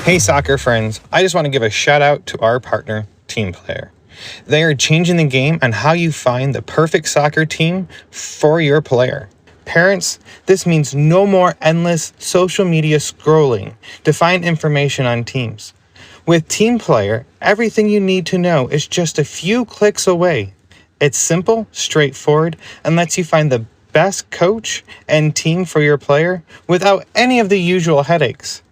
Hey soccer friends, I just want to give a shout out to our partner, Team Player. They are changing the game on how you find the perfect soccer team for your player. Parents, this means no more endless social media scrolling to find information on teams. With Team Player, everything you need to know is just a few clicks away. It's simple, straightforward, and lets you find the best coach and team for your player without any of the usual headaches.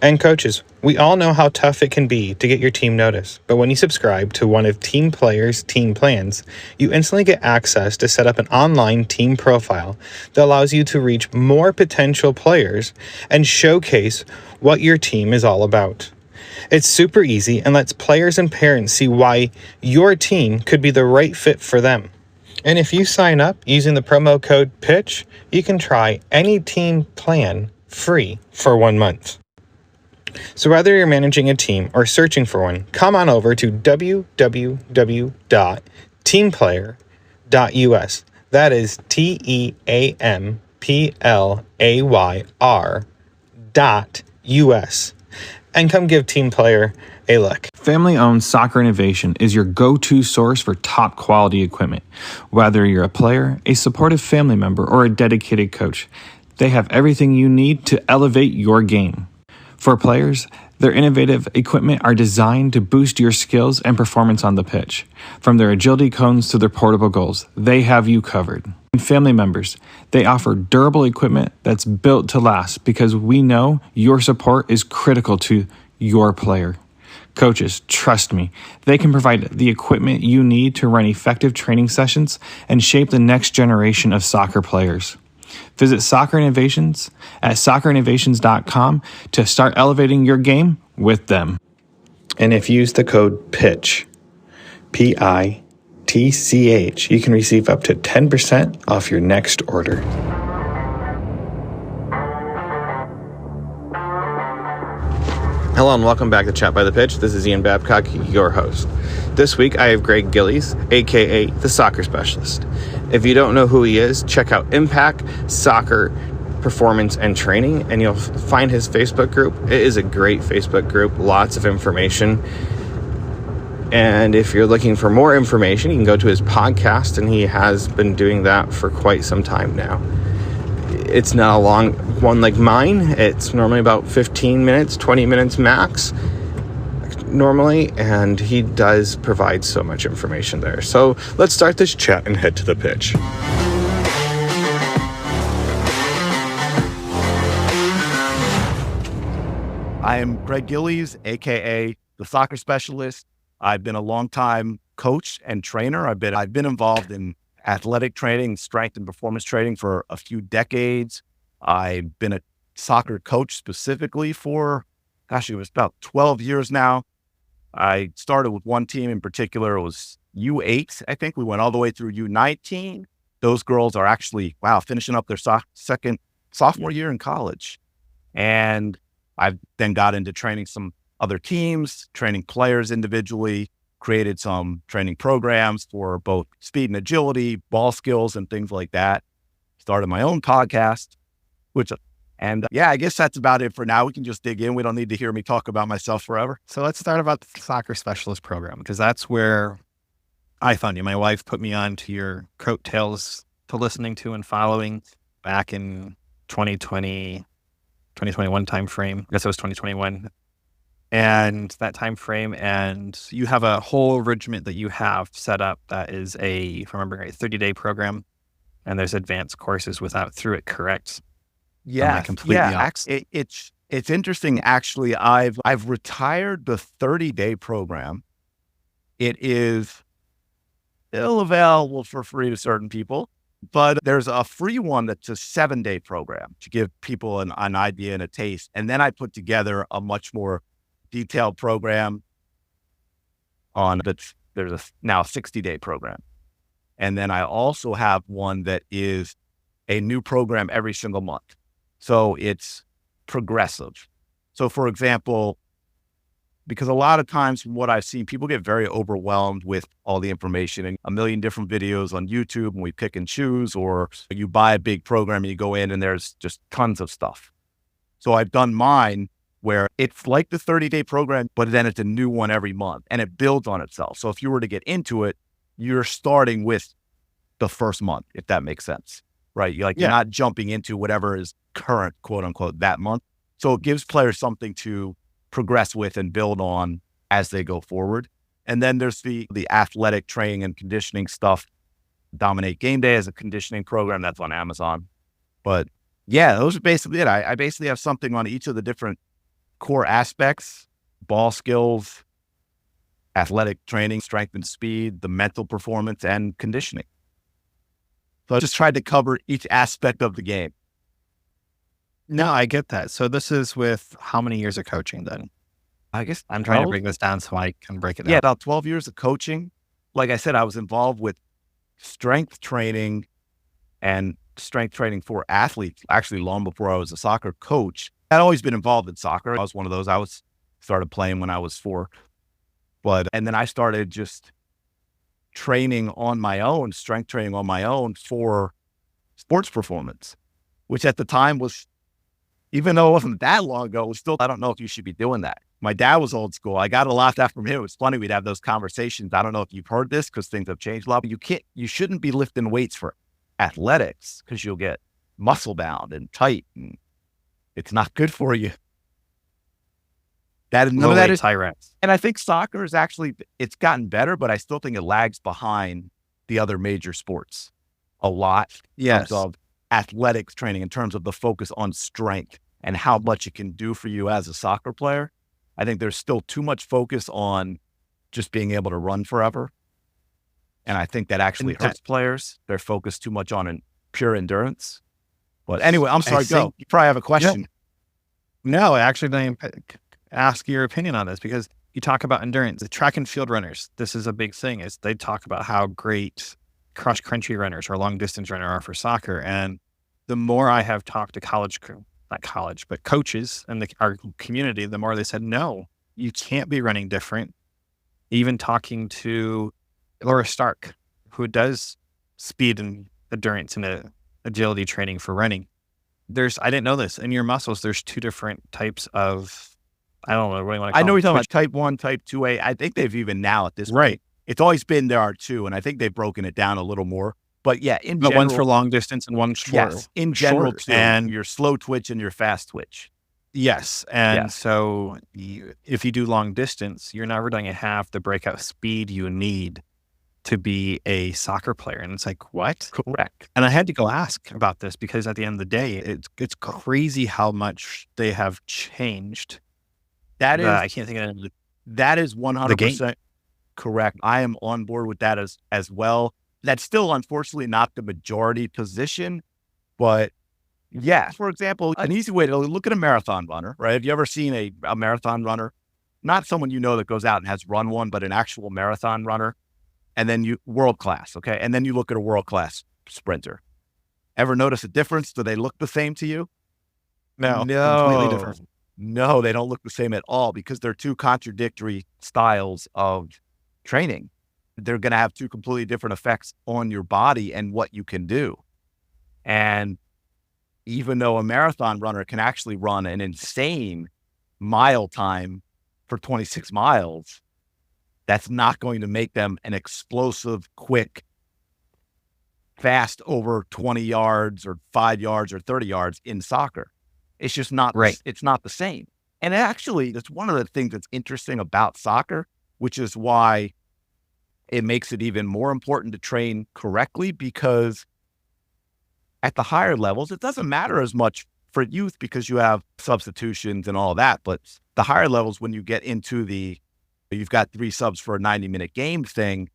And coaches, we all know how tough it can be to get your team noticed, but when you subscribe to one of Team Player's team plans, you instantly get access to set up an online team profile that allows you to reach more potential players and showcase what your team is all about. It's super easy and lets players and parents see why your team could be the right fit for them. And if you sign up using the promo code PITCH, you can try any team plan free for 1 month. So whether you're managing a team or searching for one, come on over to www.teamplayer.us. That is TEAMPLAYR.US. And come give Team Player a look. Family-owned Soccer Innovation is your go-to source for top quality equipment. Whether you're a player, a supportive family member, or a dedicated coach, they have everything you need to elevate your game. For players, their innovative equipment are designed to boost your skills and performance on the pitch. From their agility cones to their portable goals, they have you covered. And family members, they offer durable equipment that's built to last because we know your support is critical to your player. Coaches, trust me, they can provide the equipment you need to run effective training sessions and shape the next generation of soccer players. Visit Soccer Innovations at soccerinnovations.com to start elevating your game with them. And if you use the code PITCH, PITCH, you can receive up to 10% off your next order. Hello and welcome back to Chat by the Pitch. This is Ian Babcock, your host. This week I have Gregg Gillies, aka the Soccer Specialist. If you don't know who he is, check out Impact Soccer Performance and Training, and you'll find his Facebook group. It is a great Facebook group, lots of information. And if you're looking for more information, you can go to his podcast, and he has been doing that for quite some time now. It's not a long one like mine. It's normally about 15 minutes, 20 minutes max normally, and he does provide so much information there. So let's start this chat and head to the pitch. I am Gregg Gillies, aka the Soccer Specialist. I've been a long-time coach and trainer. I've been involved in athletic training, strength and performance training for a few decades. I've been a soccer coach specifically for, it was about 12 years now. I started with one team in particular. It was U8, I think. We went all the way through U19. Those girls are actually, finishing up their second sophomore year in college. And I've then got into training some other teams, training players individually, created some training programs for both speed and agility, ball skills, and things like that. Started my own podcast, I guess that's about it for now. We can just dig in. We don't need to hear me talk about myself forever. So let's start about the Soccer Specialist program, because that's where I found you. My wife put me on to your coattails to listening to and following back in 2020, 2021 timeframe. I guess it was 2021. And that time frame, and you have a whole regiment that you have set up that is if I remember right, 30-day program, and there's advanced courses through it, correct? Yeah, it's interesting. Actually, I've retired the 30-day program. It is still available for free to certain people, but there's a free one that's a 7-day program to give people an idea and a taste. And then I put together a much more detailed program there's now a 60-day program. And then I also have one that is a new program every single month. So it's progressive. So for example, because a lot of times from what I've seen, people get very overwhelmed with all the information and a million different videos on YouTube, and we pick and choose, or you buy a big program and you go in and there's just tons of stuff. So I've done mine where it's like the 30-day program, but then it's a new one every month and it builds on itself. So if you were to get into it, you're starting with the first month, if that makes sense, right? You're not jumping into whatever is current, quote unquote, that month. So it gives players something to progress with and build on as they go forward. And then there's the athletic training and conditioning stuff. Dominate Game Day as a conditioning program that's on Amazon. But yeah, those are basically it. I basically have something on each of the different core aspects: ball skills, athletic training, strength and speed, the mental performance, and conditioning. So I just tried to cover each aspect of the game. No, I get that. So this is with how many years of coaching then? I guess I'm trying to break this down so I can break it down. Yeah, about 12 years of coaching. Like I said, I was involved with strength training and strength training for athletes, actually long before I was a soccer coach. I'd always been involved in soccer. I was one of those. I started playing when I was 4. And then I started just training on my own, strength training on my own for sports performance, which at the time was, even though it wasn't that long ago, it was still, I don't know if you should be doing that. My dad was old school. I got a lot of that from him. It was funny. We'd have those conversations. I don't know if you've heard this because things have changed a lot, but you shouldn't be lifting weights for athletics because you'll get muscle bound and tight and it's not good for you. None of that is high reps. And I think soccer is actually, it's gotten better, but I still think it lags behind the other major sports a lot. Yes. In terms of athletics training, in terms of the focus on strength and how much it can do for you as a soccer player. I think there's still too much focus on just being able to run forever. And I think that actually hurts players. They're focused too much on pure endurance. But anyway, I'm sorry, go. You probably have a question. No, actually, I ask your opinion on this because you talk about endurance. The track and field runners, this is a big thing, is they talk about how great cross-country runners or long-distance runners are for soccer. And the more I have talked to coaches in our community, the more they said, no, you can't be running different. Even talking to Laura Stark, who does speed and endurance and agility training for running. I didn't know this, in your muscles, there's 2 different types of, I don't know what you want to call I know them. you're talking about type 1, type 2A. I think they've even now at this right. point, it's always been there are 2, and I think they've broken it down a little more. But yeah, in general, one's for long distance and one's for in general, short, too, and your slow twitch and your fast twitch. Yes. And so if you do long distance, you're never going to have the breakout speed you need to be a soccer player. And it's like, what? Correct. And I had to go ask about this because at the end of the day, it's crazy how much they have changed. That is, I can't think of it. That is 100% correct. I am on board with that as well. That's still, unfortunately, not the majority position, but yeah. For example, an easy way to look at a marathon runner, right? Have you ever seen a marathon runner? Not someone you know that goes out and has run one, but an actual marathon runner. And then world class, okay? And then you look at a world class sprinter. Ever notice a difference? Do they look the same to you? No. Completely different. No, they don't look the same at all because they're 2 contradictory styles of training. They're going to have 2 completely different effects on your body and what you can do. And even though a marathon runner can actually run an insane mile time for 26 miles, that's not going to make them an explosive, quick, fast over 20 yards or 5 yards or 30 yards in soccer. It's just not, It's not the same. And actually, that's one of the things that's interesting about soccer, which is why it makes it even more important to train correctly, because at the higher levels, it doesn't matter as much for youth because you have substitutions and all that. But the higher levels, when you get into you've got 3 subs for a 90-minute game thing.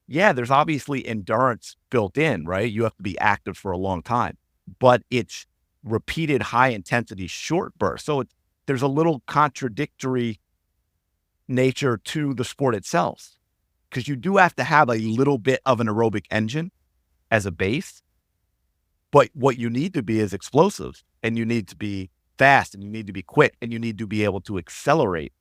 Yeah, there's obviously endurance built in, right? You have to be active for a long time, but it's repeated high intensity short bursts. So there's a little contradictory nature to the sport itself, because you do have to have a little bit of an aerobic engine as a base, but what you need to be is explosive, and you need to be fast, and you need to be quick, and you need to be able to accelerate.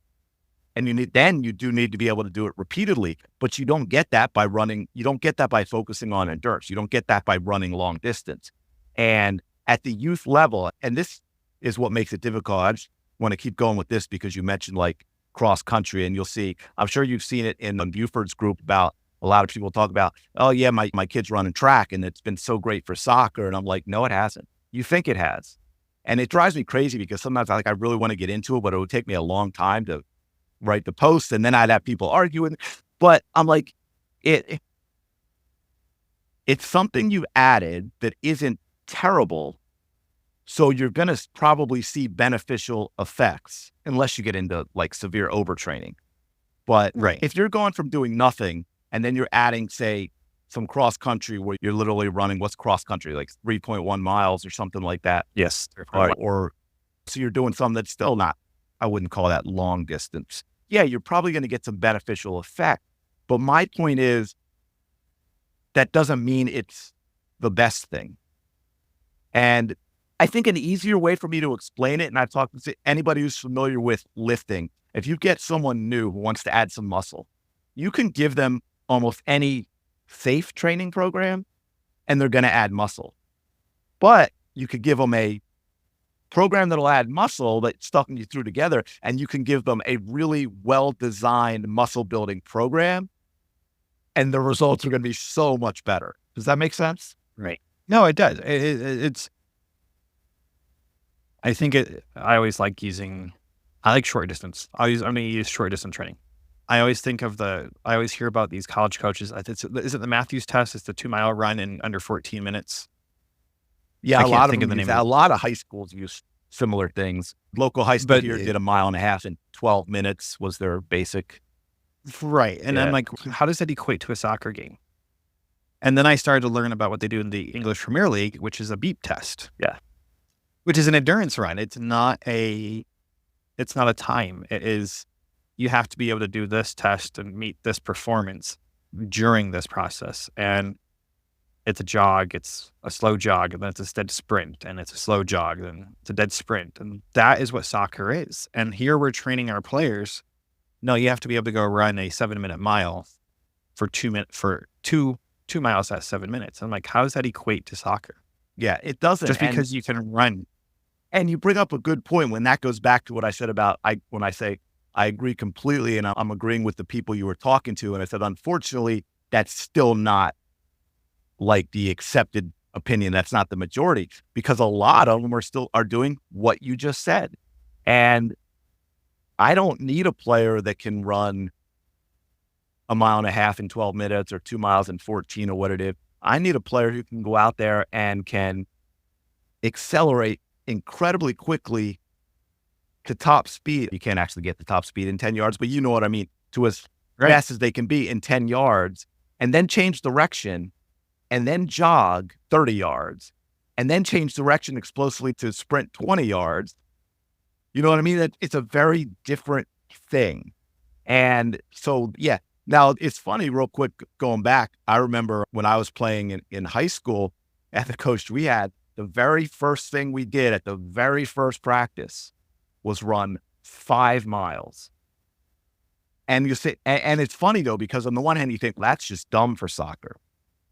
And you do need to be able to do it repeatedly, but you don't get that by running. You don't get that by focusing on endurance. You don't get that by running long distance. And at the youth level, and this is what makes it difficult. want to keep going with this because you mentioned like cross country, and you'll see, I'm sure you've seen it in Buford's group about a lot of people talk about, oh yeah, my kid's running track and it's been so great for soccer. And I'm like, no, it hasn't. You think it has. And it drives me crazy because sometimes I really want to get into it, but it would take me a long time to write the post. And then I'd have people arguing, but I'm like, it's something you added that isn't terrible. So you're going to probably see beneficial effects unless you get into like severe overtraining. But if you're going from doing nothing and then you're adding, say, some cross country where you're literally running, what's cross country, like 3.1 miles or something like that. Yes. Or so you're doing something that's still not, I wouldn't call that long distance. Yeah, you're probably going to get some beneficial effect. But my point is that doesn't mean it's the best thing. And I think an easier way for me to explain it, and I've talked to anybody who's familiar with lifting, if you get someone new who wants to add some muscle, you can give them almost any safe training program and they're going to add muscle. But you could give them a program that'll add muscle that's stuffing you through together, and you can give them a really well-designed muscle building program, and the results are going to be so much better. Does that make sense? Right. No, it does. It's, I think I always like I like short distance. I'm going to use short distance training. I always hear about these college coaches. Is it the Matthews test? It's the 2-mile run in under 14 minutes. Yeah, a lot of high schools use similar things. Local high school here did 1.5 miles in 12 minutes was their basic. Right. And I'm like, how does that equate to a soccer game? And then I started to learn about what they do in the English Premier League, which is a beep test. Yeah. Which is an endurance run. It's not a time. It is, you have to be able to do this test and meet this performance during this process. And it's a jog, it's a slow jog, and then it's a dead sprint, and it's a slow jog, then it's a dead sprint. And that is what soccer is. And here we're training our players. No, you have to be able to go run a 7-minute mile for 2 minutes, for two miles at 7 minutes. I'm like, how does that equate to soccer? Yeah, it doesn't. Just because you can run. And you bring up a good point when that goes back to what I said about, when I say I agree completely, and I'm agreeing with the people you were talking to. And I said, unfortunately, that's still not like the accepted opinion. That's not the majority, because a lot of them are doing what you just said. And I don't need a player that can run 1.5 miles in 12 minutes or 2 miles in 14 or what it is. I need a player who can go out there and can accelerate incredibly quickly to top speed. You can't actually get the top speed in 10 yards, but you know what I mean, to as fast as they can be in 10 yards, and then change direction, and then jog 30 yards, and then change direction explosively to sprint 20 yards. You know what I mean? It's a very different thing. And so, yeah. Now, it's funny, real quick, going back, I remember when I was playing in high school at the coach we had, the very first thing we did at the very first practice was run 5 miles. And you say, and it's funny though, because on the one hand, you think, well, that's just dumb for soccer.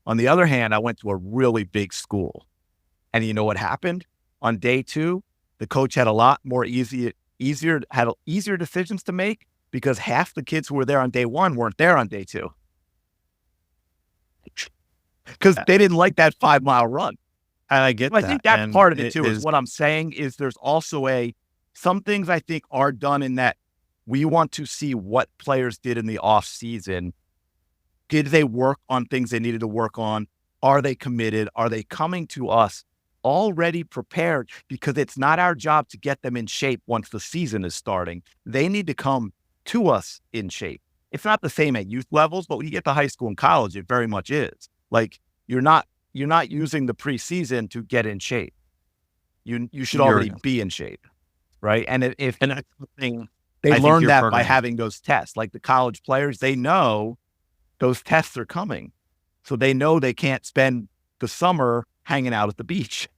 On the other hand, I went to a really big school, and you know what happened? On day 2, the coach had a lot more easier decisions to make, because half the kids who were there on day 1 weren't there on day 2. Because they didn't like that 5-mile run. And I get that. I think that part of it too is what I'm saying is there's also some things I think are done in that we want to see what players did in the off season. Did they work on things they needed to work on? Are they committed? Are they coming to us already prepared? Because it's not our job to get them in shape once the season is starting. They need to come to us in shape. It's not the same at youth levels, but when you get to high school and college, it very much is. Like, you're not using the preseason to get in shape. You should already be in shape, right? And that's the thing, they learn that by having those tests. Like the college players, they know those tests are coming, so they know they can't spend the summer hanging out at the beach.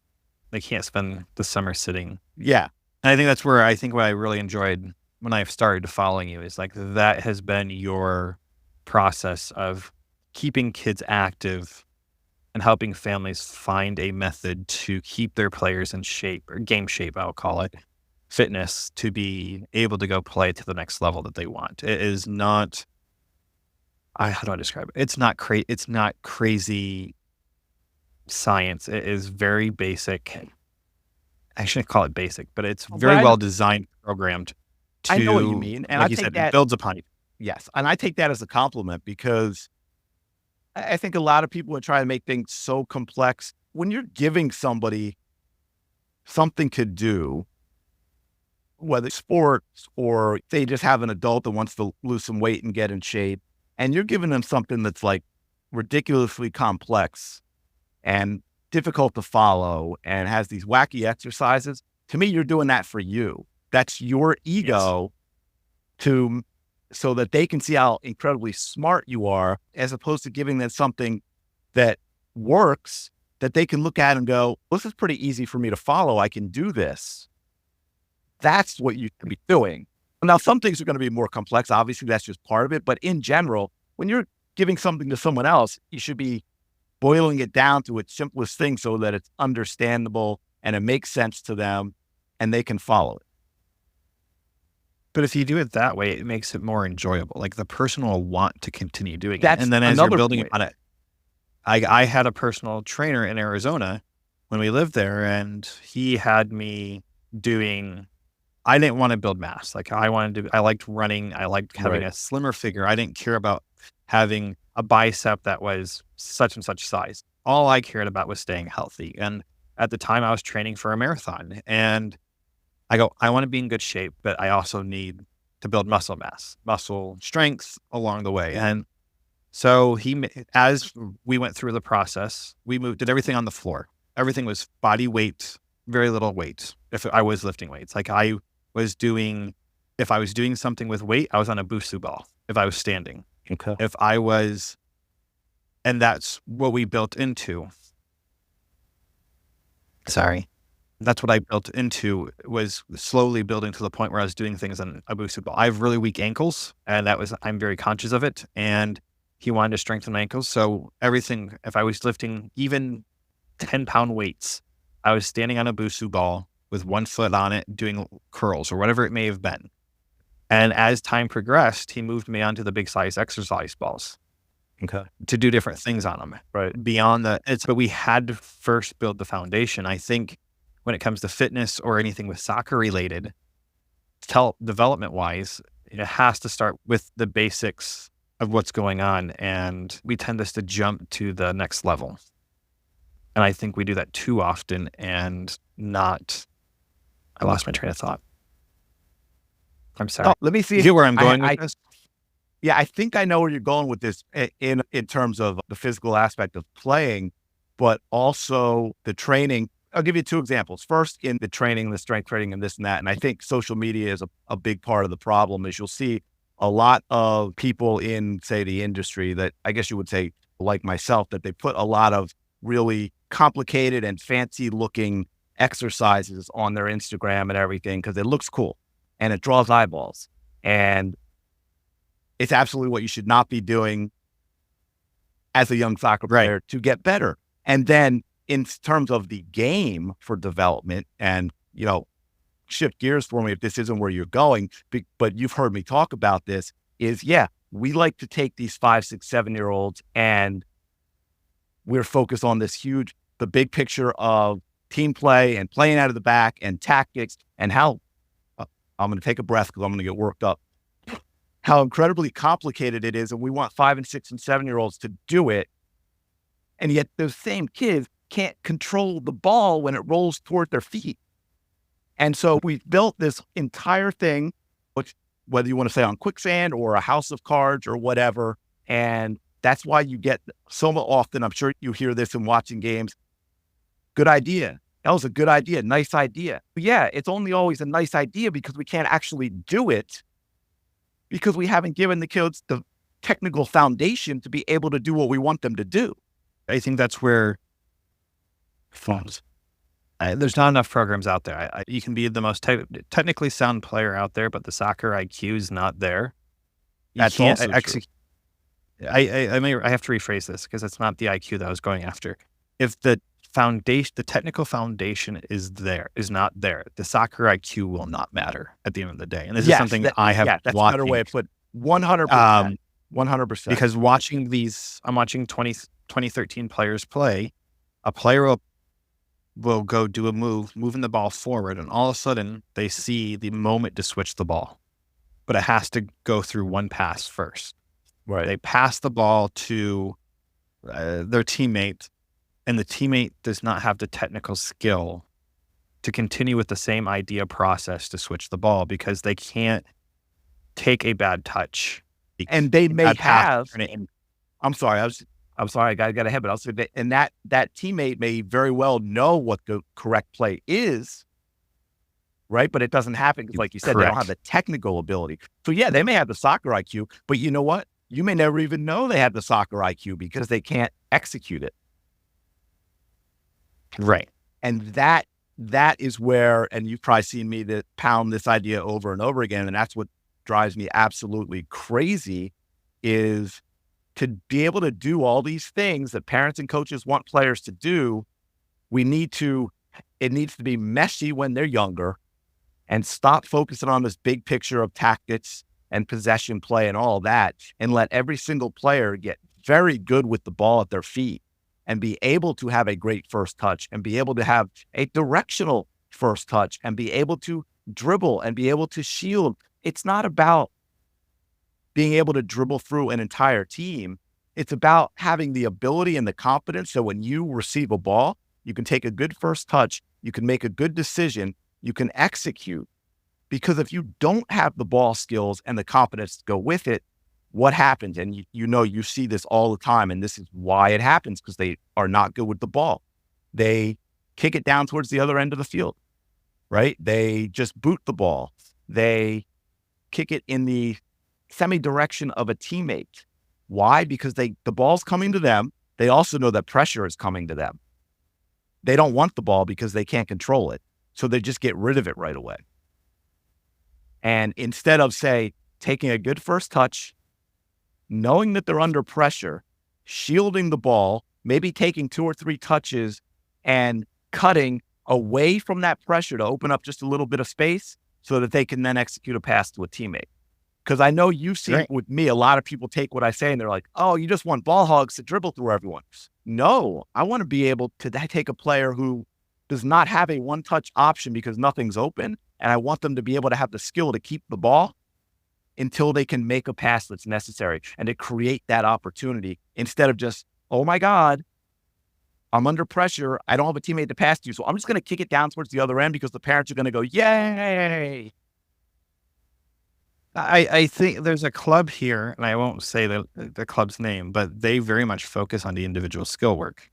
They can't spend the summer sitting. Yeah, and I think that's where what I really enjoyed when I started following you is like that has been your process of keeping kids active and helping families find a method to keep their players in shape, or game shape, I'll call it, fitness to be able to go play to the next level that they want. It is not, how do I describe it? It's not crazy science. It is very basic. I shouldn't call it basic, but it's very well designed, programmed to, I know what you mean. And like I you think said, that, it builds upon it. yes. And I take that as a compliment because I think a lot of people are trying to make things so complex. When you're giving somebody something to do, whether it's sports or they just have an adult that wants to lose some weight and get in shape, and you're giving them something that's like ridiculously complex and difficult to follow and has these wacky exercises, to me, you're doing that for you. That's your ego so that they can see how incredibly smart you are, as opposed to giving them something that works that they can look at and go, this is pretty easy for me to follow. I can do this. That's what you should be doing. Now, some things are going to be more complex. Obviously, that's just part of it. But in general, when you're giving something to someone else, you should be boiling it down to its simplest thing so that it's understandable and it makes sense to them and they can follow it. But if you do it that way, it makes it more enjoyable. Like the person will want to continue doing That's it. And then as you're another building point. upon it, I had a personal trainer in Arizona when we lived there, and he had me doing, I didn't want to build mass. Like I liked running. I liked having Right. a slimmer figure. I didn't care about having a bicep that was such and such size. All I cared about was staying healthy. And at the time I was training for a marathon, and I go, I want to be in good shape, but I also need to build muscle mass, muscle strength along the way. And so as we went through the process, did everything on the floor. Everything was body weight, very little weight. If I was lifting weights, if I was doing something with weight, I was on a Busu ball. If I was standing, Okay. and that's what we built into. Sorry. That's what I built into, was slowly building to the point where I was doing things on a Busu ball. I have really weak ankles, and I'm very conscious of it. And he wanted to strengthen my ankles. So everything, if I was lifting even 10-pound weights, I was standing on a Busu ball with one foot on it, doing curls or whatever it may have been. And as time progressed, he moved me onto the big size exercise balls. Okay. To do different things on them. Right. Beyond that, but we had to first build the foundation. I think when it comes to fitness or anything with soccer related, development wise, it has to start with the basics of what's going on. And we tend to jump to the next level. And I think we do that too often and not, I lost my train of thought. I'm sorry. Let me see. You get where I'm going with this? Yeah, I think I know where you're going with this in terms of the physical aspect of playing, but also the training. I'll give you two examples. First, in the training, the strength training and this and that. And I think social media is a big part of the problem. Is you'll see a lot of people in, say, the industry that I guess you would say, like myself, that they put a lot of really complicated and fancy looking exercises on their Instagram and everything because it looks cool and it draws eyeballs. And it's absolutely what you should not be doing as a young soccer player to get better. And then in terms of the game for development, and, shift gears for me if this isn't where you're going, but you've heard me talk about this, we like to take these 5, 6, 7-year-olds and we're focused on the big picture of team play and playing out of the back and tactics and how, I'm going to take a breath because I'm going to get worked up, how incredibly complicated it is. And we want 5 and 6 and 7-year-olds to do it. And yet those same kids can't control the ball when it rolls toward their feet. And so we've built this entire thing, which, whether you want to say on quicksand or a house of cards or whatever. And that's why you get so often, I'm sure you hear this in watching games. Good idea. That was a good idea. Nice idea. But yeah, it's only always a nice idea because we can't actually do it because we haven't given the kids the technical foundation to be able to do what we want them to do. I think that's where there's not enough programs out there. You can be the most technically sound player out there, but the soccer IQ is not there. That's also true. I have to rephrase this because it's not the IQ that I was going after. If the foundation, the technical foundation is not there. The soccer IQ will not matter at the end of the day. And this is something I have that's watching. a better way of put 100%. 100%. Because watching I'm watching 2013 players play. A player will go do a moving the ball forward, and all of a sudden they see the moment to switch the ball. But it has to go through one pass first. Right. They pass the ball to their teammate, and the teammate does not have the technical skill to continue with the same idea process to switch the ball because they can't take a bad touch. And they may have. And I'm sorry, I got ahead, but I'll say that, and that teammate may very well know what the correct play is, right? But it doesn't happen because, like you said, they don't have the technical ability. So yeah, they may have the soccer IQ, but you know what? You may never even know they have the soccer IQ because they can't execute it. Right. And that is where, and you've probably seen me to pound this idea over and over again, and that's what drives me absolutely crazy, is to be able to do all these things that parents and coaches want players to do. It needs to be messy when they're younger and stop focusing on this big picture of tactics and possession play and all that, and let every single player get very good with the ball at their feet and be able to have a great first touch and be able to have a directional first touch and be able to dribble and be able to shield. It's not about being able to dribble through an entire team. It's about having the ability and the confidence so when you receive a ball, you can take a good first touch, you can make a good decision, you can execute. Because if you don't have the ball skills and the confidence to go with it, what happens? And you see this all the time, and this is why it happens, because they are not good with the ball. They kick it down towards the other end of the field, right? They just boot the ball. They kick it in the semi-direction of a teammate. Why? Because the ball's coming to them. They also know that pressure is coming to them. They don't want the ball because they can't control it. So they just get rid of it right away. And instead of, say, taking a good first touch, knowing that they're under pressure, shielding the ball, maybe taking 2 or 3 touches and cutting away from that pressure to open up just a little bit of space so that they can then execute a pass to a teammate. Because I know you see it with me, a lot of people take what I say and they're like, oh, you just want ball hogs to dribble through everyone. No, I want to be able to take a player who does not have a one-touch option because nothing's open, and I want them to be able to have the skill to keep the ball until they can make a pass that's necessary and to create that opportunity instead of just, oh my God, I'm under pressure. I don't have a teammate to pass to, so I'm just going to kick it down towards the other end because the parents are going to go, yay. I think there's a club here, and I won't say the club's name, but they very much focus on the individual skill work.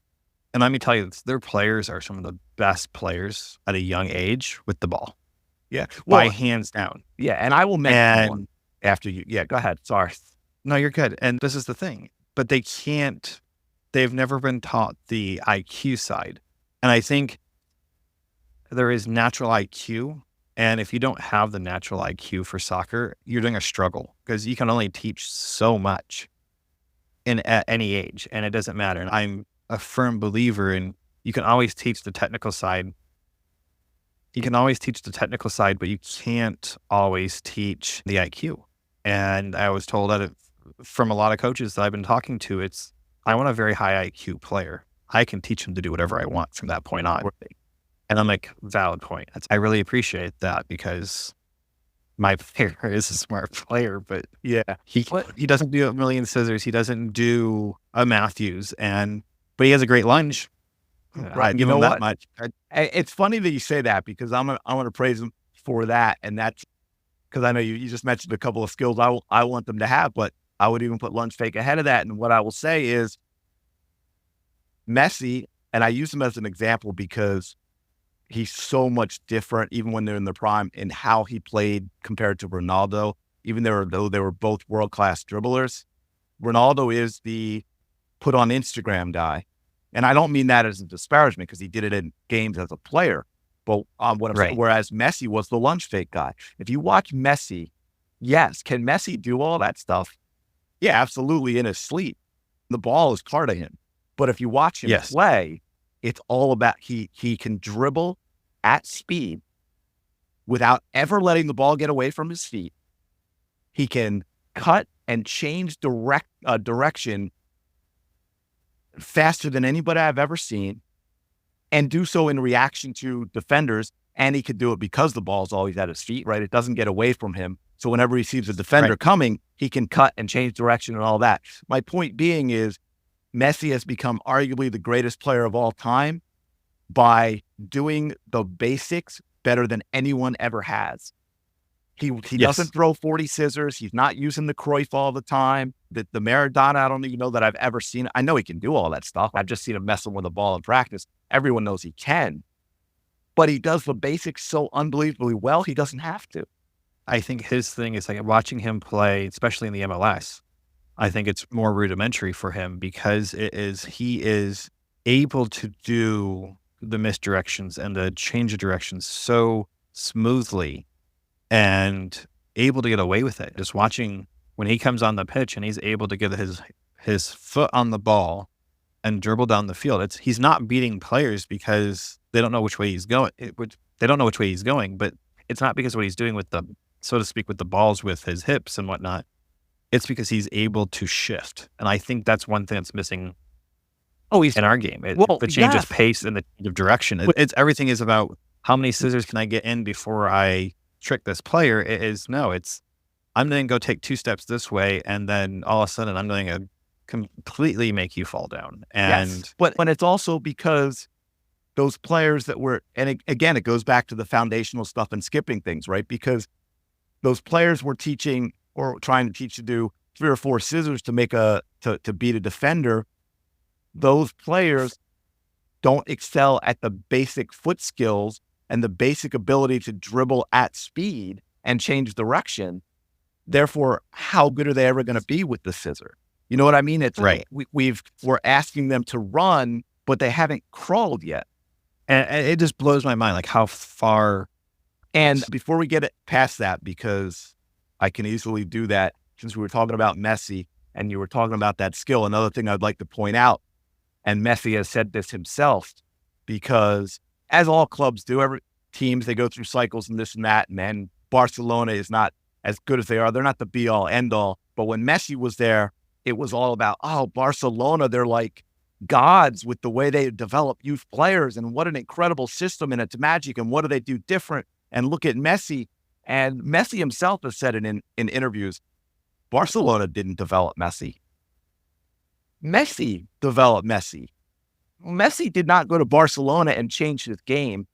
And let me tell you, their players are some of the best players at a young age with the ball. Yeah. By hands down. Yeah. And I will mention one after you. Yeah, go ahead. Sorry. No, you're good. And this is the thing, but they've never been taught the IQ side. And I think there is natural IQ. And if you don't have the natural IQ for soccer, you're doing a struggle because you can only teach so much at any age, and it doesn't matter. And I'm a firm believer in you can always teach the technical side. You can always teach the technical side, but you can't always teach the IQ. And I was told that from a lot of coaches that I've been talking to, I want a very high IQ player. I can teach them to do whatever I want from that point on. And I'm like, valid point. I really appreciate that because my player is a smart player, but yeah, he doesn't do a million scissors. He doesn't do a Matthews, but he has a great lunge. Right. You know that much. It's funny that you say that because I want to praise him for that. And that's because I know you just mentioned a couple of skills I want them to have, but I would even put lunge fake ahead of that. And what I will say is Messi, and I use him as an example because he's so much different, even when they're in their prime, in how he played compared to Ronaldo, even though they were both world-class dribblers. Ronaldo is the put on Instagram guy. And I don't mean that as a disparagement because he did it in games as a player. But what I'm saying, whereas Messi was the lunge fake guy. If you watch Messi, yes, can Messi do all that stuff? Yeah, absolutely in his sleep. The ball is part of him. But if you watch him play, It's all about he can dribble at speed without ever letting the ball get away from his feet. He can cut and change direction faster than anybody I've ever seen, and do so in reaction to defenders. And he could do it because the ball's always at his feet, right? It doesn't get away from him. So whenever he sees a defender coming, he can cut and change direction and all that. My point being is Messi has become arguably the greatest player of all time by doing the basics better than anyone ever has. He doesn't throw 40 scissors. He's not using the Cruyff all the time. The Maradona, I don't even know that I've ever seen. I know he can do all that stuff. I've just seen him messing with the ball in practice. Everyone knows he can. But he does the basics so unbelievably well, he doesn't have to. I think his thing is like watching him play, especially in the MLS. I think it's more rudimentary for him because he is able to do the misdirections and the change of directions so smoothly and able to get away with it. Just watching when he comes on the pitch and he's able to get his foot on the ball and dribble down the field. He's not beating players because they don't know which way he's going. They don't know which way he's going, but it's not because of what he's doing with the, so to speak, with the balls with his hips and whatnot. It's because he's able to shift. And I think that's one thing that's missing in our game. The change of pace and the change of direction. Everything is about how many scissors can I get in before I trick this player. I'm going to go take 2 steps this way, and then all of a sudden I'm going to completely make you fall down. And but it's also because those players that were, and again, it goes back to the foundational stuff and skipping things, right? Because those players were teaching or trying to teach you to do 3 or 4 scissors to make to beat a defender. Those players don't excel at the basic foot skills and the basic ability to dribble at speed and change direction. Therefore, how good are they ever going to be with the scissor? You know what I mean? It's right. We're asking them to run, but they haven't crawled yet. And it just blows my mind, like how far. And before we get it past that, because I can easily do that, since we were talking about Messi and you were talking about that skill, another thing I'd like to point out, and Messi has said this himself, because as all clubs do, every teams, they go through cycles and this and that, and then Barcelona is not as good as they are. They're not the be-all, end-all. But when Messi was there, it was all about, Barcelona, they're like gods with the way they develop youth players, and what an incredible system, and it's magic, and what do they do different? And look at Messi. And Messi himself has said it in interviews, Barcelona didn't develop Messi. Messi developed Messi. Messi did not go to Barcelona and change his game.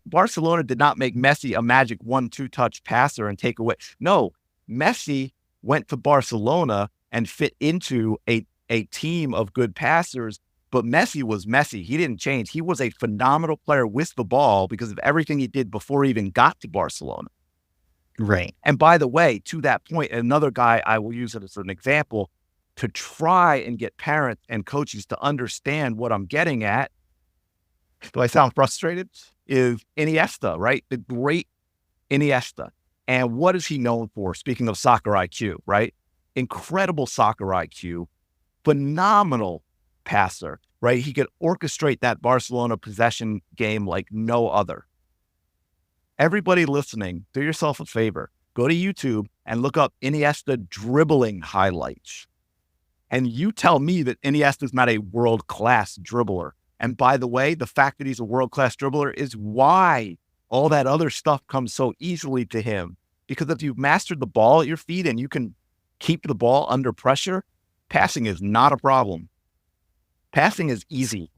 Barcelona did not make Messi a magic 1-2 touch passer and take away. No, Messi went to Barcelona and fit into a team of good passers, but Messi was Messi. He didn't change. He was a phenomenal player with the ball because of everything he did before he even got to Barcelona. Right. And by the way, to that point, another guy, I will use it as an example, to try and get parents and coaches to understand what I'm getting at. Do I sound frustrated? Is Iniesta, right? The great Iniesta. And what is he known for? Speaking of soccer IQ, right? Incredible soccer IQ, phenomenal passer, right? He could orchestrate that Barcelona possession game like no other. Everybody listening, do yourself a favor. Go to YouTube and look up Iniesta dribbling highlights. And you tell me that Iniesta is not a world-class dribbler. And by the way, the fact that he's a world-class dribbler is why all that other stuff comes so easily to him. Because if you've mastered the ball at your feet and you can keep the ball under pressure, passing is not a problem. Passing is easy.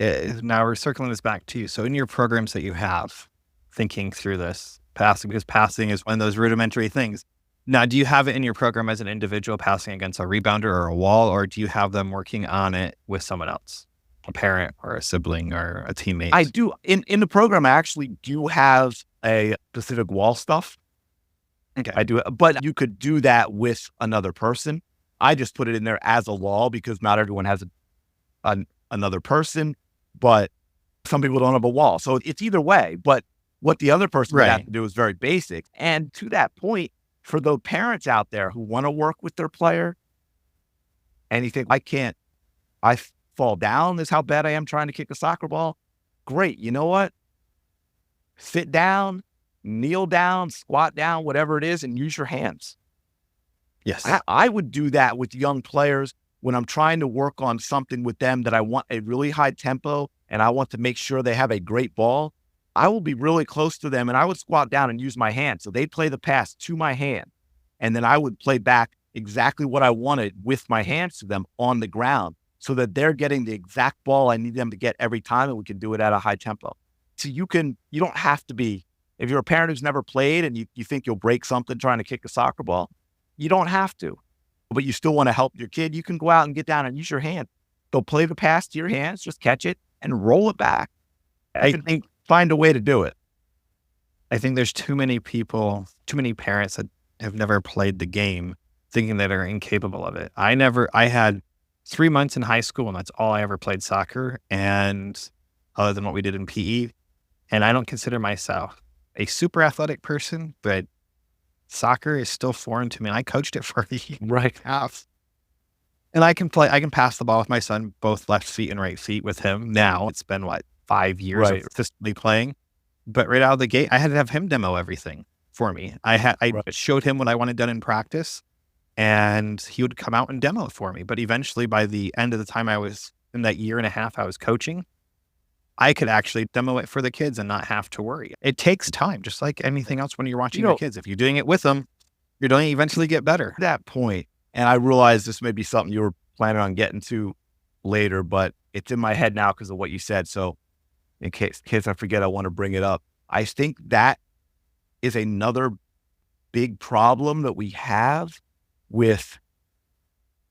Now we're circling this back to you. So in your programs that you have, thinking through this, passing, because passing is one of those rudimentary things. Now, do you have it in your program as an individual passing against a rebounder or a wall, or do you have them working on it with someone else, a parent or a sibling or a teammate? I do. In the program, I actually do have a specific wall stuff. Okay. I do it, but you could do that with another person. I just put it in there as a wall because not everyone has another person, but some people don't have a wall. So it's either way, but what the other person would have to do is very basic. And to that point, for the parents out there who want to work with their player and you think, fall down is how bad I am trying to kick a soccer ball. Great. You know what? Sit down, kneel down, squat down, whatever it is, and use your hands. Yes. I would do that with young players when I'm trying to work on something with them that I want a really high tempo and I want to make sure they have a great ball. I will be really close to them and I would squat down and use my hand. So they'd play the pass to my hand. And then I would play back exactly what I wanted with my hands to them on the ground so that they're getting the exact ball I need them to get every time and we can do it at a high tempo. So you don't have to be, if you're a parent who's never played and you think you'll break something trying to kick a soccer ball, you don't have to, but you still want to help your kid. You can go out and get down and use your hand. They'll play the pass to your hands, just catch it and roll it back. I think find a way to do it. I think there's too many parents that have never played the game thinking that they're incapable of it. I had 3 months in high school and that's all I ever played soccer, and other than what we did in PE. And I don't consider myself a super athletic person, but soccer is still foreign to me. And I coached it for a year Right. half. And I can pass the ball with my son, both left feet and right feet with him. Now it's been 5 years of consistently playing. But right out of the gate, I had to have him demo everything for me. I showed him what I wanted done in practice and he would come out and demo it for me. But eventually by the end of the time I was in that year and a half I was coaching, I could actually demo it for the kids and not have to worry. It takes time, just like anything else when you're watching your kids. If you're doing it with them, you're going to eventually get better. That point, and I realize this may be something you were planning on getting to later, but it's in my head now because of what you said. So in case I forget, I want to bring it up. I think that is another big problem that we have with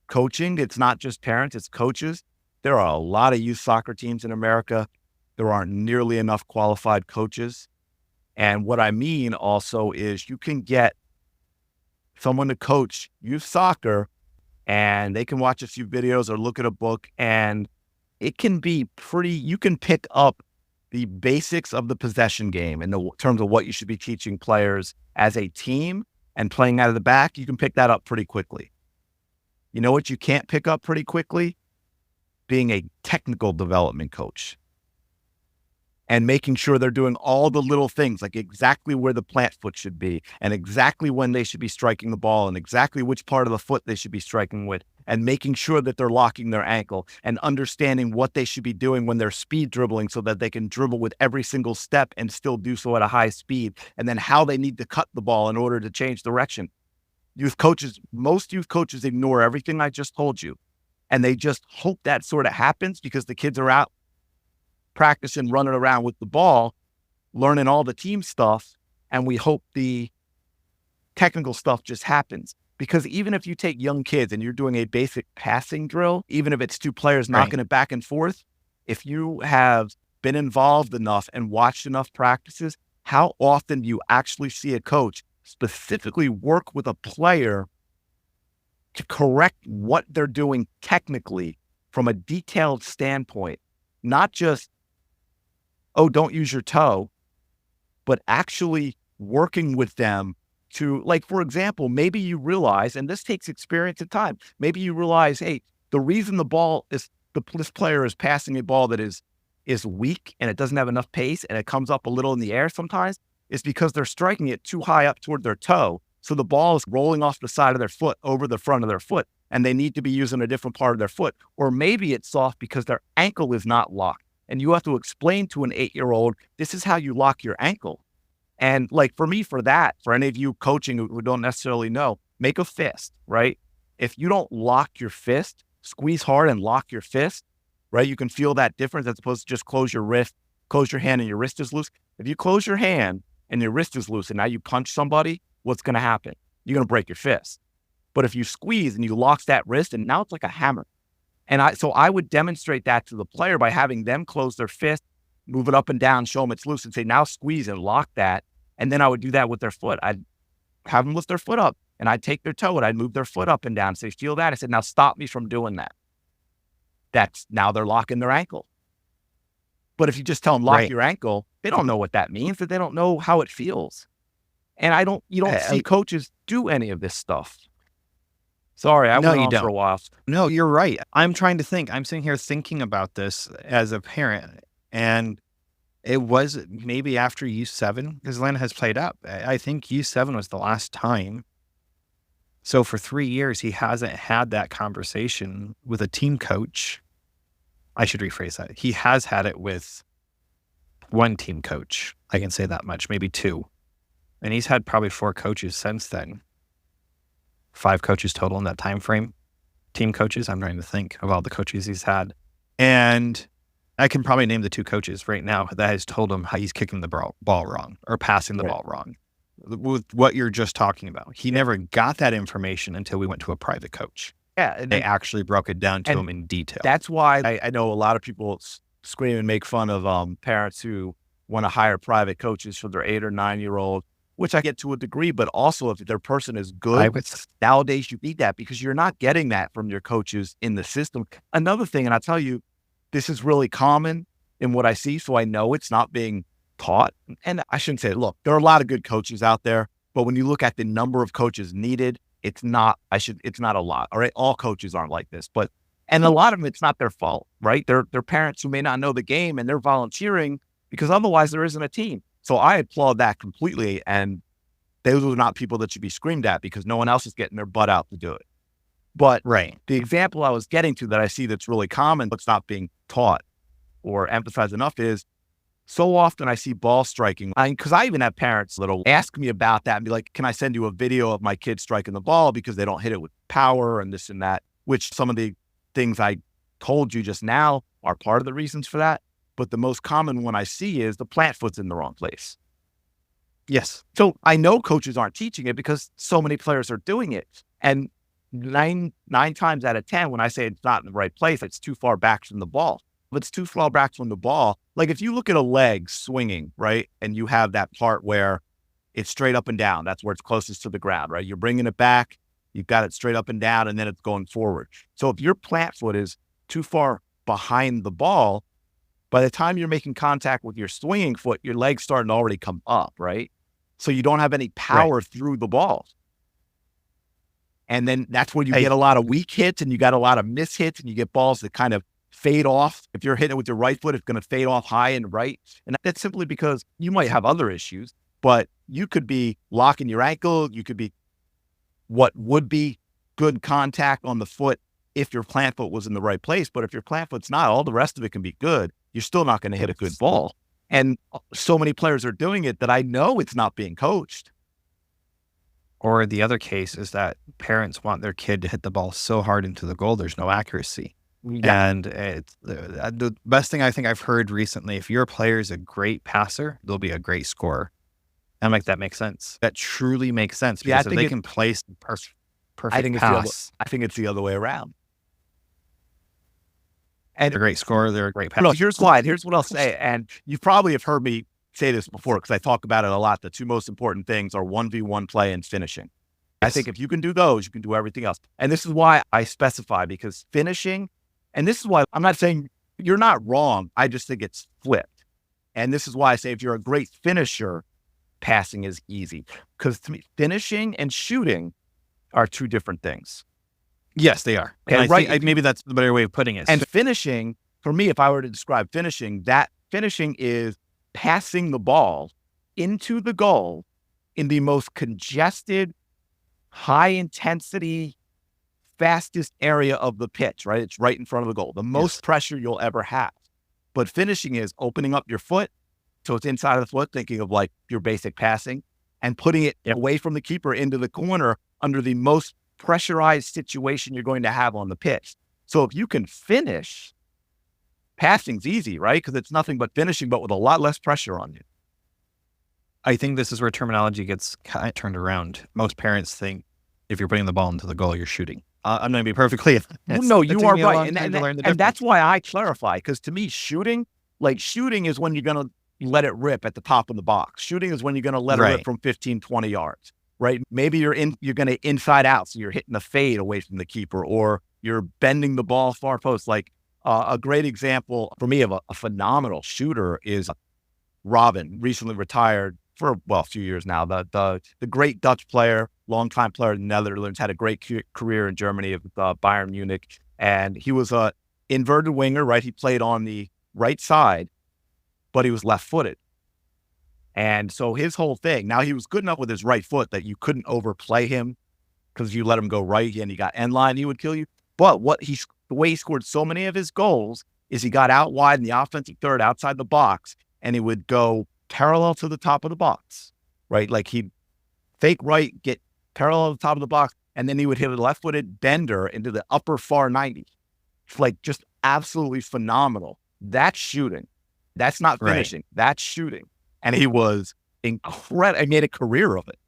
coaching. It's not just parents, it's coaches. There are a lot of youth soccer teams in America. There aren't nearly enough qualified coaches. And what I mean also is you can get someone to coach youth soccer and they can watch a few videos or look at a book and it can be you can pick up the basics of the possession game in terms of what you should be teaching players as a team and playing out of the back. You can pick that up pretty quickly. You know what you can't pick up pretty quickly? Being a technical development coach and making sure they're doing all the little things, like exactly where the plant foot should be and exactly when they should be striking the ball and exactly which part of the foot they should be striking with and making sure that they're locking their ankle and understanding what they should be doing when they're speed dribbling so that they can dribble with every single step and still do so at a high speed, and then how they need to cut the ball in order to change direction. Most youth coaches ignore everything I just told you, and they just hope that sort of happens because the kids are out practicing, running around with the ball, learning all the team stuff, and we hope the technical stuff just happens. Because even if you take young kids and you're doing a basic passing drill, even if it's two players knocking it back and forth, if you have been involved enough and watched enough practices, how often do you actually see a coach specifically work with a player to correct what they're doing technically from a detailed standpoint? Not just, oh, don't use your toe, but actually working with them to, like, for example, maybe you realize, and this takes experience and time, maybe you realize, hey, the reason this player is passing a ball that is weak and it doesn't have enough pace and it comes up a little in the air sometimes is because they're striking it too high up toward their toe. So the ball is rolling off the side of their foot over the front of their foot and they need to be using a different part of their foot. Or maybe it's soft because their ankle is not locked. And you have to explain to an 8-year-old, this is how you lock your ankle. And like for me, for any of you coaching who don't necessarily know, make a fist, right? If you don't lock your fist, squeeze hard and lock your fist, right? You can feel that difference as opposed to just close your wrist, close your hand and your wrist is loose. If you close your hand and your wrist is loose and now you punch somebody, what's going to happen? You're going to break your fist. But if you squeeze and you lock that wrist and now it's like a hammer. And so I would demonstrate that to the player by having them close their fist, move it up and down, show them it's loose and say, now squeeze and lock that. And then I would do that with their foot. I'd have them lift their foot up and I'd take their toe and I'd move their foot up and down. Say, feel that? I said, now stop me from doing that. Now they're locking their ankle. But if you just tell them lock your ankle, they don't know what that means, that they don't know how it feels. And you don't see coaches do any of this stuff. Sorry, I No, went you on for don't. a while. No, you're right. I'm trying to think. I'm sitting here thinking about this as a parent, and it was maybe after U7 because Atlanta has played up. I think U7 was the last time. So for 3 years, he hasn't had that conversation with a team coach. I should rephrase that. He has had it with one team coach. I can say that much, maybe two. And he's had probably 4 coaches since then. 5 coaches total in that time frame. Team coaches. I'm trying to think of all the coaches he's had. And I can probably name the 2 coaches right now that has told him how he's kicking the ball wrong or passing the ball wrong. With what you're just talking about. He never got that information until we went to a private coach. Yeah. And They actually broke it down to him in detail. that's why I know a lot of people scream and make fun of parents who want to hire private coaches for their 8 or 9-year-old, which I get to a degree, but also if their person is good, nowadays you need that because you're not getting that from your coaches in the system. Another thing, and I'll tell you, this is really common in what I see, so I know it's not being taught. And I shouldn't say, look, there are a lot of good coaches out there, but when you look at the number of coaches needed, it's not a lot. All right. All coaches aren't like this, and a lot of them, it's not their fault, right? They're parents who may not know the game and they're volunteering because otherwise there isn't a team. So I applaud that completely. And those are not people that should be screamed at because no one else is getting their butt out to do it. But the example I was getting to that I see that's really common, but it's not being taught or emphasized enough is so often I see ball striking. Because I even have parents that'll ask me about that and be like, can I send you a video of my kid striking the ball because they don't hit it with power and this and that, which some of the things I told you just now are part of the reasons for that. But the most common one I see is the plant foot's in the wrong place. Yes. So I know coaches aren't teaching it because so many players are doing it. And nine times out of 10, when I say it's not in the right place, it's too far back from the ball. If it's too far back from the ball, like if you look at a leg swinging, right, and you have that part where it's straight up and down, that's where it's closest to the ground, right? You're bringing it back, you've got it straight up and down, and then it's going forward. So if your plant foot is too far behind the ball, by the time you're making contact with your swinging foot, your leg's starting to already come up, right? So you don't have any power through the ball. And then that's where you get a lot of weak hits and you got a lot of miss hits and you get balls that kind of fade off. If you're hitting it with your right foot, it's going to fade off high and right. And that's simply because you might have other issues, but you could be locking your ankle. You could be what would be good contact on the foot if your plant foot was in the right place. But if your plant foot's not, all the rest of it can be good. You're still not going to hit a good ball. And so many players are doing it that I know it's not being coached. Or the other case is that parents want their kid to hit the ball so hard into the goal, there's no accuracy. Yeah. And it's the best thing I think I've heard recently, if your player is a great passer, they'll be a great scorer. I'm like, that makes sense. That truly makes sense. Because if they can place perfect pass. I think it's the other way around. And they're a great scorer, they're a great passer. No, here's what I'll say. And you probably have heard me say this before because I talk about it a lot. The 2 most important things are 1v1 play and finishing. Yes. I think if you can do those, you can do everything else. And this is why I specify, because finishing, and this is why I'm not saying you're not wrong. I just think it's flipped. And this is why I say if you're a great finisher, passing is easy. Because to me, finishing and shooting are 2 different things. Yes, they are. And I think maybe that's the better way of putting it. And finishing, for me, if I were to describe finishing, that finishing is passing the ball into the goal in the most congested, high intensity, fastest area of the pitch, right? It's right in front of the goal, the most pressure you'll ever have. But finishing is opening up your foot so it's inside of the foot, thinking of like your basic passing, and putting it away from the keeper into the corner under the most pressurized situation you're going to have on the pitch. So if you can finish, passing's easy, right? Because it's nothing but finishing, but with a lot less pressure on you. I think this is where terminology gets kind of turned around. Most parents think if you're putting the ball into the goal, you're shooting. I'm going to be perfectly honest. No, you are right. And that's why I clarify, because to me, shooting is when you're going to let it rip at the top of the box. Shooting is when you're going to let it rip from 15, 20 yards, right? Maybe you're going to inside out, so you're hitting the fade away from the keeper, or you're bending the ball far post. Like a great example for me of a phenomenal shooter is Robin, recently retired for a few years now. The great Dutch player, longtime player in the Netherlands, had a great career in Germany with Bayern Munich, and he was a inverted winger, right? He played on the right side, but he was left-footed. And so his whole thing, now he was good enough with his right foot that you couldn't overplay him, because if you let him go right and he got end line, he would kill you. But the way he scored so many of his goals is he got out wide in the offensive third outside the box, and he would go parallel to the top of the box, right? Like he'd fake right, get parallel to the top of the box, and then he would hit a left-footed bender into the upper far 90. It's like just absolutely phenomenal. That's shooting. That's not finishing. Right. That's shooting. And he was incredible. I made a career of it.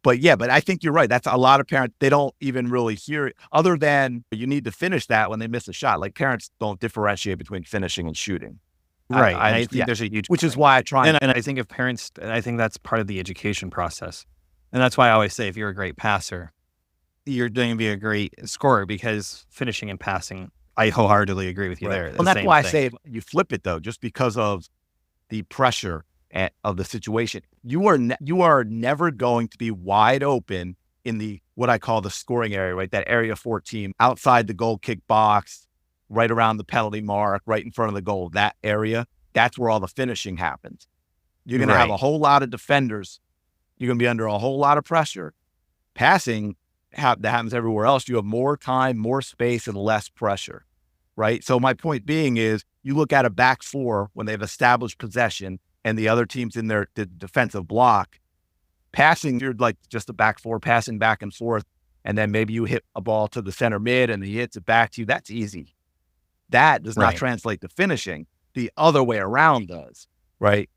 But I think you're right. That's a lot of parents, they don't even really hear it, other than you need to finish that when they miss a shot. Like parents don't differentiate between finishing and shooting. Right. I think there's a huge, which is why I try. And I think if parents, I think that's part of the education process. And that's why I always say, if you're a great passer, you're going to be a great scorer, because finishing and passing, I wholeheartedly agree with you there. And that's why I say you flip it though, just because of the pressure of the situation. You are never going to be wide open in the, what I call the scoring area, right? That area 14, outside the goal kick box, right around the penalty mark, right in front of the goal, that area, that's where all the finishing happens. You're going to have a whole lot of defenders. You're going to be under a whole lot of pressure. Passing, that happens everywhere else. You have more time, more space, and less pressure, right? So my point being is, you look at a back four when they've established possession and the other team's in their defensive block, passing, you're like just a back four, passing back and forth, and then maybe you hit a ball to the center mid and he hits it back to you. That's easy. That does not translate to finishing. The other way around does, right?